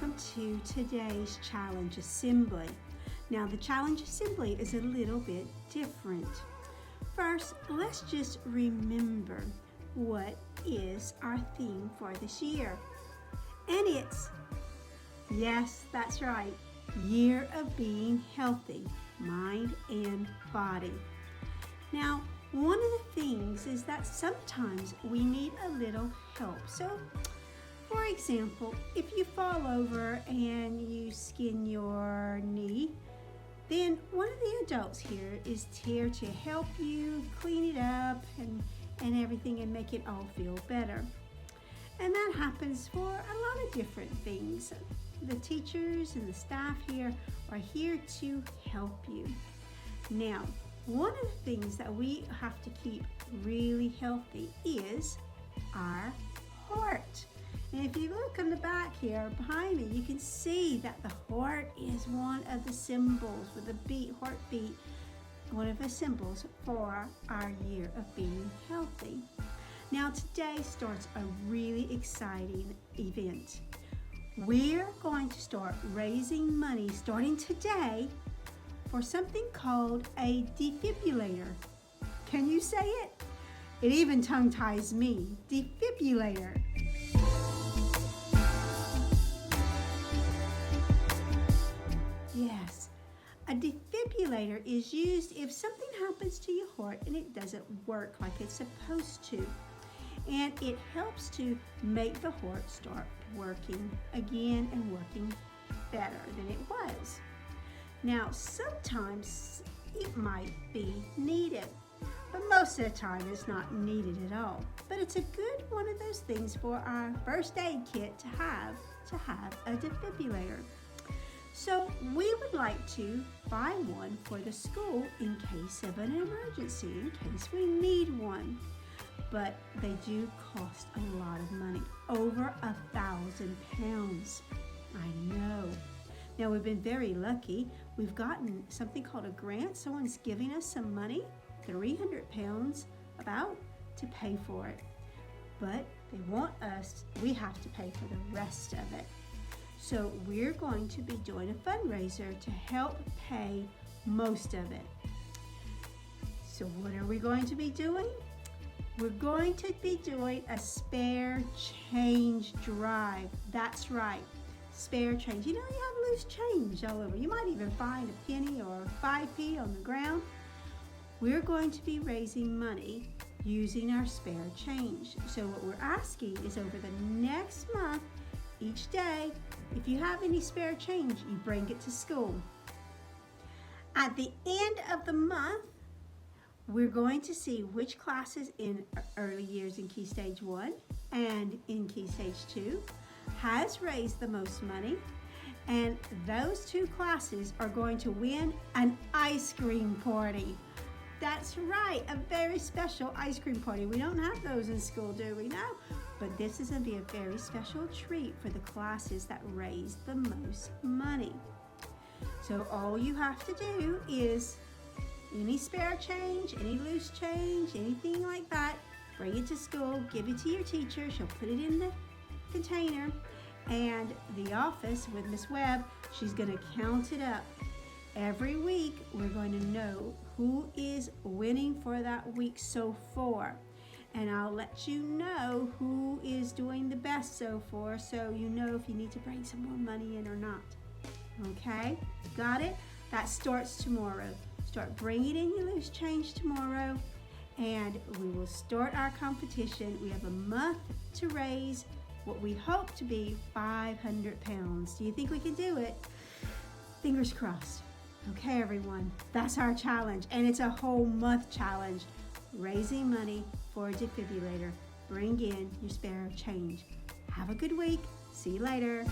welcome to today's challenge assembly. Now the challenge assembly is a little bit different. First, let's just remember what is our theme for this year. And it's, yes, that's right, year of being healthy, mind and body. Now, one of the things is that sometimes we need a little help. So, for example, if you fall over and you skin your knee, then one of the adults here is here to help you clean it up and everything and make it all feel better. And that happens for a lot of different things. The teachers and the staff here are here to help you. Now, one of the things that we have to keep really healthy is our heart. And if you look on the back here behind me, you can see that the heart is one of the symbols with the heartbeat, one of the symbols for our year of being healthy. Now today starts a really exciting event. We're going to start raising money starting today for something called a defibrillator. Can you say it? It even tongue-ties me. Defibrillator. Yes, a defibrillator is used if something happens to your heart and it doesn't work like it's supposed to. And it helps to make the heart start working again and working better than it was. Now, sometimes it might be needed, but most of the time it's not needed at all. But it's a good one of those things for our first aid kit to have a defibrillator. So we would like to buy one for the school in case of an emergency, in case we need one. But they do cost a lot of money, over 1,000 pounds. I know. Now we've been very lucky. We've gotten something called a grant. Someone's giving us some money, 300 pounds about, to pay for it. But they want us, we have to pay for the rest of it. So we're going to be doing a fundraiser to help pay most of it. So what are we going to be doing? We're going to be doing a spare change drive. That's right, spare change. You know, you have loose change all over. You might even find a penny or 5p on the ground. We're going to be raising money using our spare change. So what we're asking is over the next month, each day, if you have any spare change, you bring it to school. At the end of the month, we're going to see which classes in early years in Key Stage 1 and in Key Stage 2 has raised the most money, and those two classes are going to win an ice cream party. That's right, a very special ice cream party. We don't have those in school, do we? No, but this is going to be a very special treat for the classes that raise the most money. So all you have to do is any spare change, any loose change, anything like that, bring it to school, give it to your teacher. She'll put it in the container, and the office with Miss Webb, she's going to count it up. Every week, we're going to know who is winning for that week so far. And I'll let you know who is doing the best so far, so you know if you need to bring some more money in or not. Okay, got it? That starts tomorrow. Start bringing in your loose change tomorrow, and we will start our competition. We have a month to raise what we hope to be 500 pounds. Do you think we can do it? Fingers crossed. Okay, everyone, that's our challenge, and it's a whole month challenge. Raising money for a defibrillator. Bring in your spare change. Have a good week. See you later.